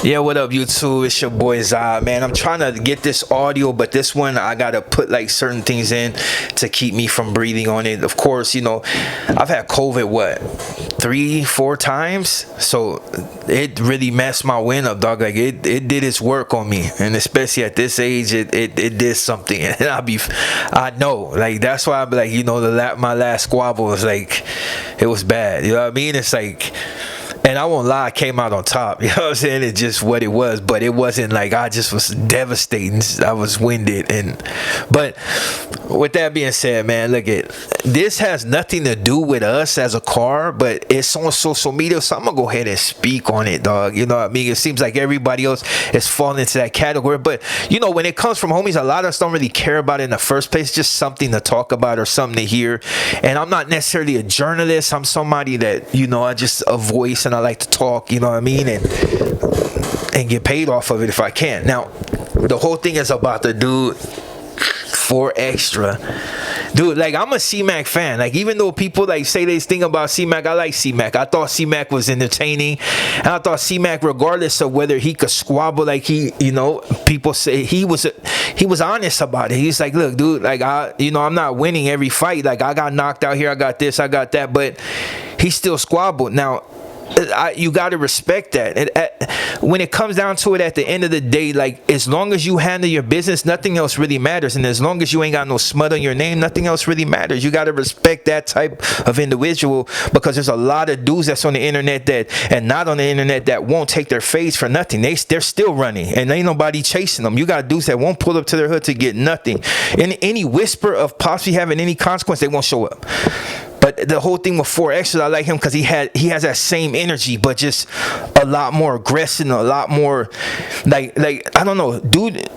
Yeah, what up, YouTube? It's your boy Zah, man. I'm trying to get this audio, but this one I gotta put like certain things in to keep me from breathing on it. Of course, I've had COVID what 3-4 times, so it really messed my wind up, dog. Like it did its work on me, and especially at this age, it did something. And I know, like that's why I be like, my last squabble was like, it was bad. You know what I mean? It's like. And I won't lie, I came out on top. You know what I'm saying? It's just what it was. But it wasn't like I just was devastating. I was winded. But with that being said, man, look at this has nothing to do with us as a car, but it's on social media. So I'm gonna go ahead and speak on it, dog. You know what I mean? It seems like everybody else is falling into that category. But when it comes from homies, a lot of us don't really care about it in the first place. Just something to talk about or something to hear. And I'm not necessarily a journalist. I'm somebody that, I just a voice and I like to talk, you know what I mean, and get paid off of it if I can. Now, the whole thing is about the dude for extra. Dude, like I'm a Cmac fan. Like even though people like say this thing about Cmac, I like Cmac. I thought Cmac was entertaining, and I thought Cmac, regardless of whether he could squabble, like people say he was honest about it. He's like, look, dude, like I'm not winning every fight. Like I got knocked out here, I got this, I got that, but he still squabbled. Now, you got to respect that. When it comes down to it, at the end of the day, like as long as you handle your business, nothing else really matters. And as long as you ain't got no smut on your name, nothing else really matters. You got to respect that type of individual, because there's a lot of dudes that's on the internet and not on the internet that won't take their face for nothing. They're still running and ain't nobody chasing them. You got dudes that won't pull up to their hood to get nothing. And any whisper of possibly having any consequence, they won't show up. But the whole thing with 4X, I like him because he has that same energy, but just a lot more aggressive, a lot more like I don't know, dude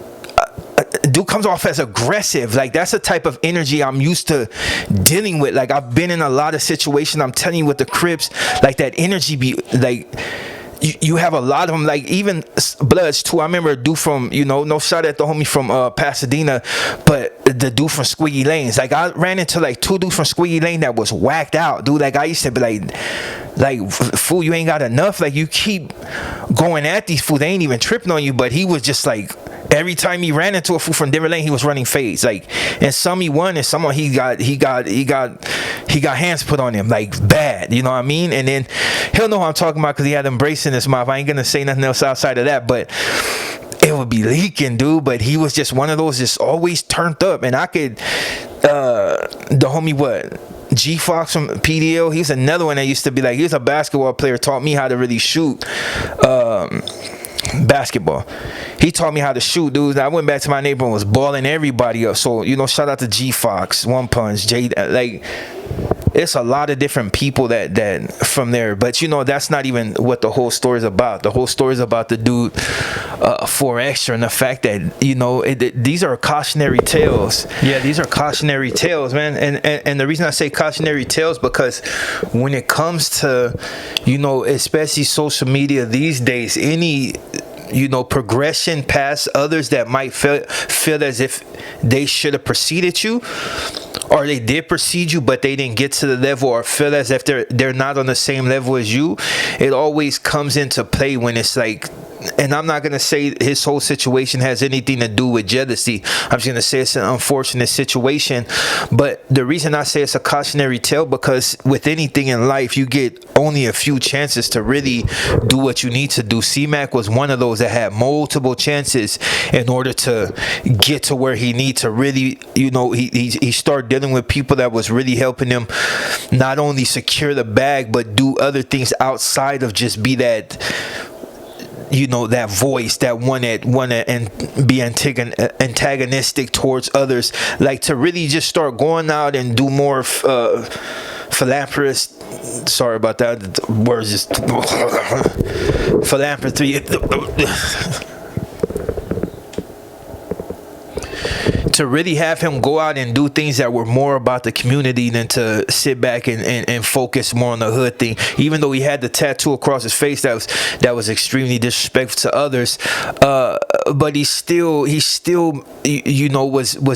comes off as aggressive. Like that's the type of energy I'm used to dealing with. Like I've been in a lot of situations. I'm telling you, with the Crips, like that energy be like. You have a lot of them, like even Bloods too. I remember a dude from, no shot at the homie from Pasadena, but the dude from Squiggy Lanes. Like I ran into like 2 dudes from Squiggy Lane that was whacked out, dude. Like I used to be like fool, you ain't got enough. Like you keep going at these fools, they ain't even tripping on you. But he was just like, every time he ran into a fool from different lane, he was running fades. Like, and some he won, and some he got hands put on him, like bad. You know what I mean? And then he'll know what I'm talking about because he had embracing his mouth. I ain't gonna say nothing else outside of that, but it would be leaking, dude. But he was just one of those, just always turned up. And I could, the homie G Fox from PDL, he's another one that used to be like, he was a basketball player, taught me how to really shoot basketball. He taught me how to shoot, dude. I went back to my neighborhood and was balling everybody up. So shout out to G Fox, One Punch, J. Like it's a lot of different people that from there. But that's not even what the whole story is about. The whole story is about the dude for extra, and the fact that these are cautionary tales. Yeah, these are cautionary tales, man. And the reason I say cautionary tales, because when it comes to especially social media these days, any progression past others that might feel as if they should have preceded you, or they did precede you but they didn't get to the level, or feel as if they're not on the same level as you, it always comes into play when it's like, and I'm not going to say his whole situation has anything to do with jealousy. I'm just going to say it's an unfortunate situation. But the reason I say it's a cautionary tale, because with anything in life, you get only a few chances to really do what you need to do. C-Mac was one of those that had multiple chances in order to get to where he need to really, he started dealing with people that was really helping him not only secure the bag, but do other things outside of just be that, that voice, that one and be antagonistic towards others, like to really just start going out and do more philanthropist. Sorry about that. The words just philanthropy. To really have him go out and do things that were more about the community than to sit back and focus more on the hood thing. Even though he had the tattoo across his face that was extremely disrespectful to others, but he still was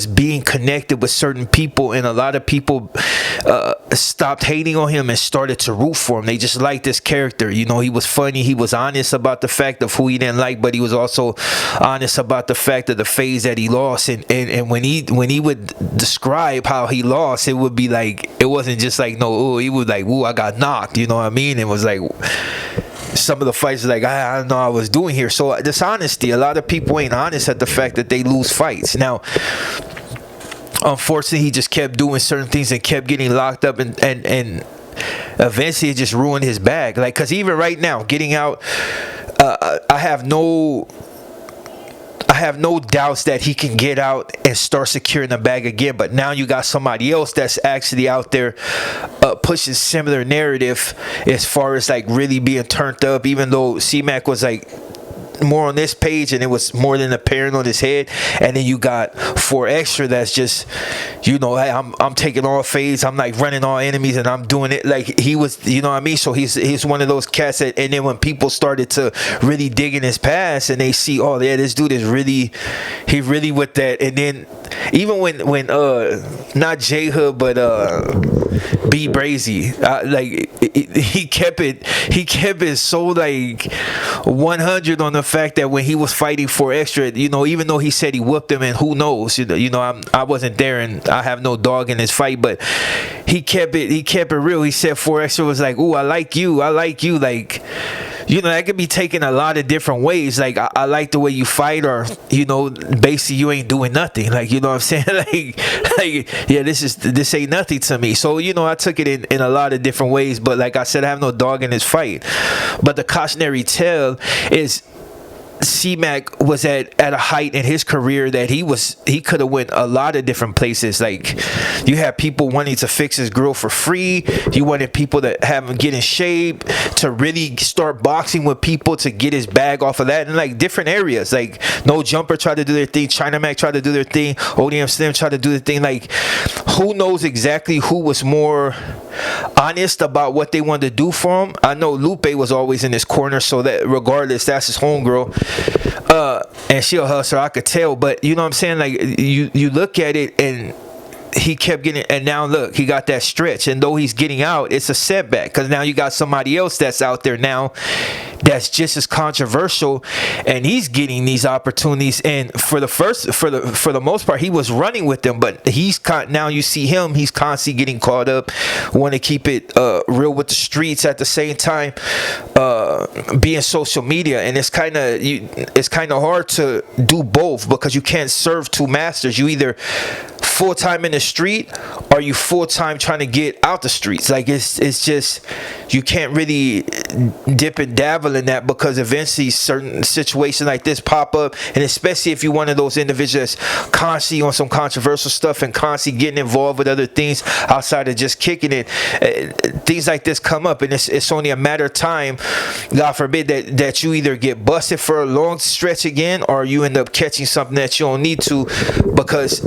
being connected with certain people, and a lot of people stopped hating on him and started to root for him. They just liked this character. He was funny, he was honest about the fact of who he didn't like, but he was also honest about the fact of the phase that he lost. And when he would describe how he lost, it would be like, it wasn't just like, no, he was like, I got knocked, you know what I mean? It was like, some of the fights like, I don't know what I was doing here. So dishonesty, a lot of people ain't honest at the fact that they lose fights. Now, unfortunately, he just kept doing certain things and kept getting locked up, and eventually it just ruined his bag. Like, because even right now, getting out, I have no doubts that he can get out and start securing the bag again. But now you got somebody else that's actually out there pushing similar narrative as far as like really being turned up, even though Cmac was like more on this page and it was more than apparent on his head. And then you got 4Extra that's just, hey, I'm taking all fades, I'm like running all enemies, and I'm doing it like he was, you know what I mean? So he's one of those cats that, and then when people started to really dig in his past and they see, oh yeah, this dude is really with that. And then even when not J Hood but B Brazy, he kept it so like 100 on the fact that when he was fighting 4Extra, even though he said he whooped him, and who knows, I wasn't there and I have no dog in his fight, but he kept it real. He said 4Extra was like, ooh, I like you, like, that could be taken a lot of different ways. Like, I like the way you fight, or, basically you ain't doing nothing. Like, you know what I'm saying? like, yeah, this ain't nothing to me. So, I took it in a lot of different ways. But like I said, I have no dog in this fight. But the cautionary tale is, Cmac was at a height in his career that he could have went a lot of different places. Like, you had people wanting to fix his grill for free. You wanted people to have him get in shape, to really start boxing with people to get his bag off of that, and like different areas. Like, No Jumper tried to do their thing, China Mac tried to do their thing, ODM Slim tried to do their thing. Like, who knows exactly who was more honest about what they wanted to do for him? I know Lupe was always in his corner, so that regardless, that's his homegirl. And she a hustler, I could tell. But you know what I'm saying? Like, you look at it, and he kept getting, and now look, he got that stretch, and though he's getting out, it's a setback, because now you got somebody else that's out there now that's just as controversial, and he's getting these opportunities. And for the most part, he was running with them, but now you see him, he's constantly getting caught up, want to keep it real with the streets at the same time, being social media. And it's kind of hard to do both, because you can't serve two masters. You either full-time in the street, or you full-time trying to get out the streets. Like, it's just, you can't really dip and dabble in that, because eventually certain situations like this pop up. And especially if you're one of those individuals constantly on some controversial stuff and constantly getting involved with other things outside of just kicking it, things like this come up, and it's only a matter of time, God forbid, that you either get busted for a long stretch again, or you end up catching something that you don't need to, because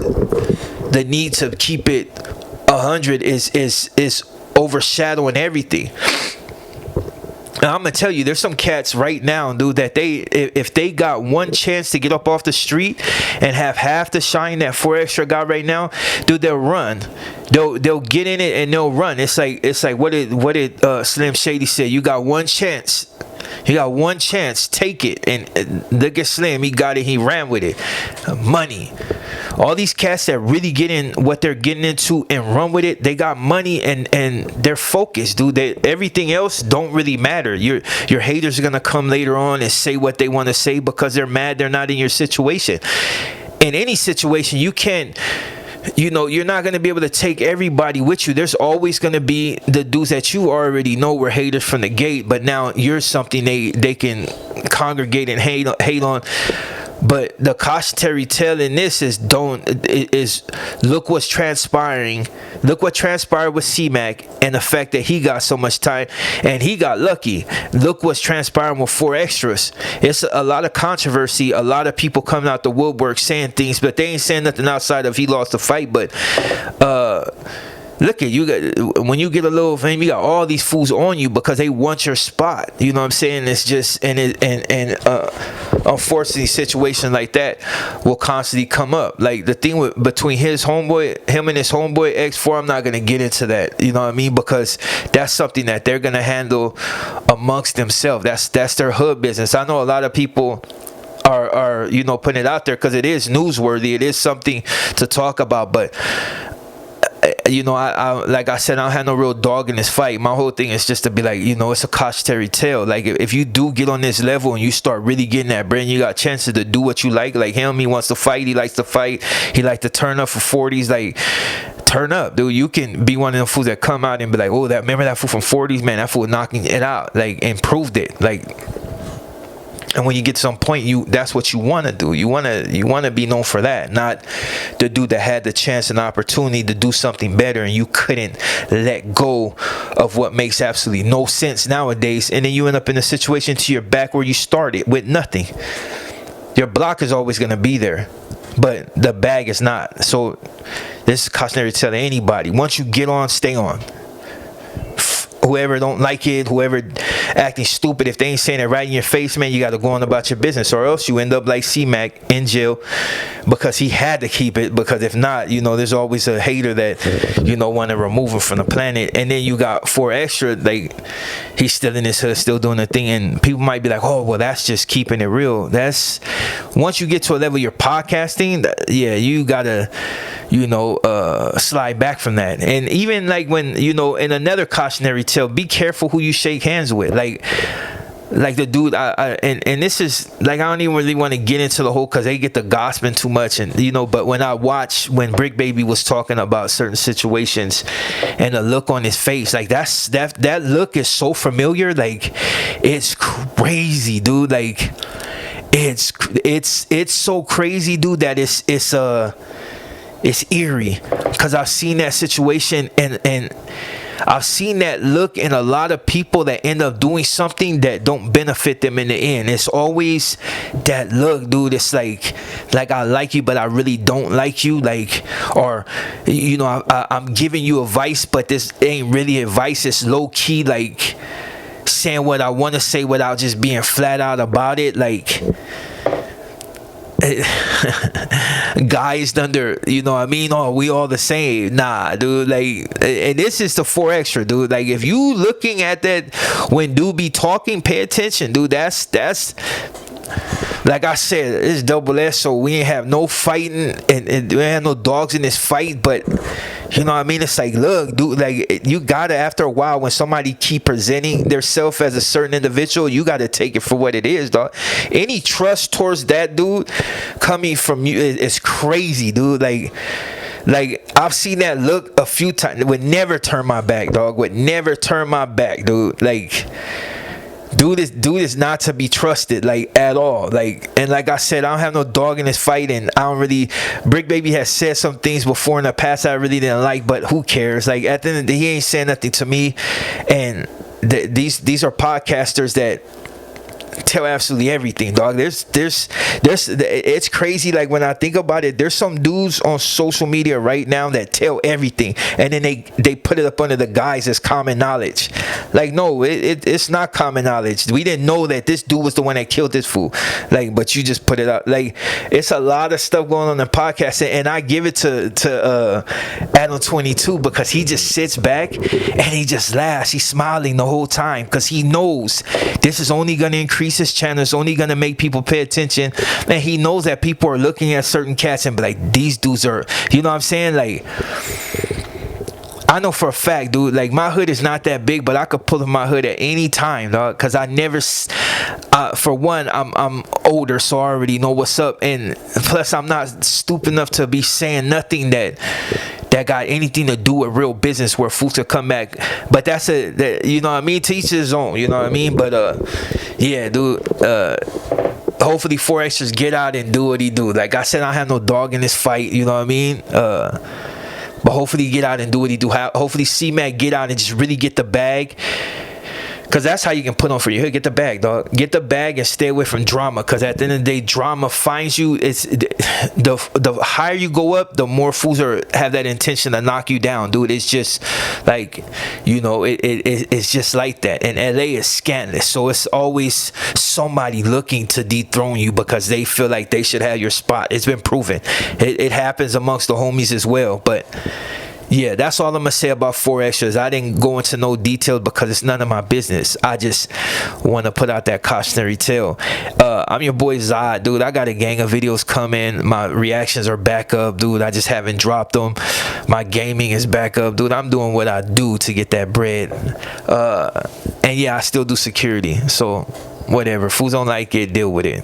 the need to keep it 100 is overshadowing everything. Now, I'm gonna tell you, there's some cats right now, dude, that if they got one chance to get up off the street and have half the shine that 4Extra got right now, dude, they'll run. They'll get in it and they'll run. It's like what did Slim Shady say? You got one chance. You got one chance. Take it. And look at Slim. He got it. He ran with it. Money. All these cats that really get in what they're getting into and run with it, they got money and they're focused, dude. Everything else don't really matter. Your haters are gonna come later on and say what they want to say because they're mad they're not in your situation. In any situation, you can't. You're not going to be able to take everybody with you. There's always going to be the dudes that you already know were haters from the gate, but now you're something they can congregate and hate on. But the cautionary tale in this is look what's transpiring. Look what transpired with Cmac and the fact that he got so much time and he got lucky. Look what's transpiring with 4Extras. It's a lot of controversy. A lot of people coming out the woodwork saying things, but they ain't saying nothing outside of he lost the fight. But look at you got, when you get a little fame, you got all these fools on you because they want your spot. You know what I'm saying? It's just unfortunately, situations like that will constantly come up. Like the thing between him and his homeboy X4, I'm not gonna get into that. You know what I mean? Because that's something that they're gonna handle amongst themselves. That's their hood business. I know a lot of people are putting it out there because it is newsworthy. It is something to talk about, but I like I said, I don't have no real dog in this fight. My whole thing is just to be like, it's a cautionary tale. Like if you do get on this level and you start really getting that bread, you got chances to do what you like. Like him, he wants to fight. He likes to fight. He likes to turn up for 40s. Like, turn up, dude. You can be one of them fools that come out and be like, oh, remember that fool from 40s, man? That fool knocking it out, like, improved it, like. And when you get to some point, that's what you want to do. You want to be known for that, not the dude that had the chance and opportunity to do something better and you couldn't let go of what makes absolutely no sense nowadays. And then you end up in a situation to your back where you started with nothing. Your block is always going to be there, but the bag is not. So this is cautionary to tell anybody. Once you get on, stay on. Whoever don't like it, whoever acting stupid, if they ain't saying it right in your face, man, you got to go on about your business, or else you end up like Cmac in jail because he had to keep it. Because if not, there's always a hater that want to remove him from the planet. And then you got 4 extra, like he's still in his hood, still doing the thing, and people might be like, oh, well, that's just keeping it real. That's once you get to a level you're podcasting, yeah, you gotta slide back from that. And even like when in another cautionary tale, be careful who you shake hands with. Like the dude, and this is like, I don't even really want to get into the whole, because they get the gossiping too much, and but when I watch when Brick Baby was talking about certain situations and the look on his face, like that look is so familiar. Like it's crazy, dude. Like it's so crazy, dude, that it's eerie, because I've seen that situation and I've seen that look in a lot of people that end up doing something that don't benefit them in the end. It's always that look, dude. It's like I like you, but I really don't like you. Like, or I'm giving you advice, but this ain't really advice. It's low key, like saying what I want to say without just being flat out about it. Like, guys under, oh, we all the same. Nah, dude. Like, and this is the 4 extra, dude. Like, if you looking at that when dude be talking, pay attention, dude. That's like I said, it's double S, so we ain't have no fighting and we ain't have no dogs in this fight. But it's like, look, dude, like you gotta, after a while, when somebody keep presenting themselves as a certain individual, you gotta take it for what it is, dog. Any trust towards that dude coming from you is crazy, dude. Like I've seen that look a few times. Would never turn my back, dog. Would never turn my back, dude. Like, dude is not to be trusted, like, at all. Like, and like I said, I don't have no dog in this fight, and I don't really. Brick Baby has said some things before in the past I really didn't like, but who cares? Like, at the end of the day, he ain't saying nothing to me, and these are podcasters that tell absolutely everything, dog. There's it's crazy. Like, when I think about it, there's some dudes on social media right now that tell everything, and then they put it up under the guise as common knowledge. Like, no, it's not common knowledge. We didn't know that this dude was the one that killed this fool. Like, but you just put it up. Like, it's a lot of stuff going on in the podcast, and I give it to Adam 22, because he just sits back and he just laughs. He's smiling the whole time because he knows this is only going to increase his channel. It's only going to make people pay attention. And he knows that people are looking at certain cats and be like, these dudes are, what I'm saying? Like, I know for a fact, dude, like, my hood is not that big, but I could pull up my hood at any time, dog, because I never, for one, I'm older, so I already know what's up, and plus I'm not stupid enough to be saying nothing that got anything to do with real business where fools will come back. But that's to each his own, but yeah, dude, hopefully 4 extras get out and do what he do. Like I said, I don't have no dog in this fight, but hopefully get out and do what he do. Hopefully C-Mac get out and just really get the bag. Cause that's how you can put on for your hood. Get the bag, dog. Get the bag and stay away from drama. Cause at the end of the day, drama finds you. It's the higher you go up, the more fools have that intention to knock you down, dude. It's just like, it's just like that. And LA is scandalous, so it's always somebody looking to dethrone you because they feel like they should have your spot. It's been proven. It happens amongst the homies as well, but. Yeah, that's all I'm gonna say about 4 Extras. I didn't go into no details because it's none of my business. I just want to put out that cautionary tale. I'm your boy Zod, dude. I got a gang of videos coming. My reactions are back up, dude. I just haven't dropped them. My gaming is back up, dude. I'm doing what I do to get that bread. And yeah, I still do security. So whatever. Fools don't like it, deal with it.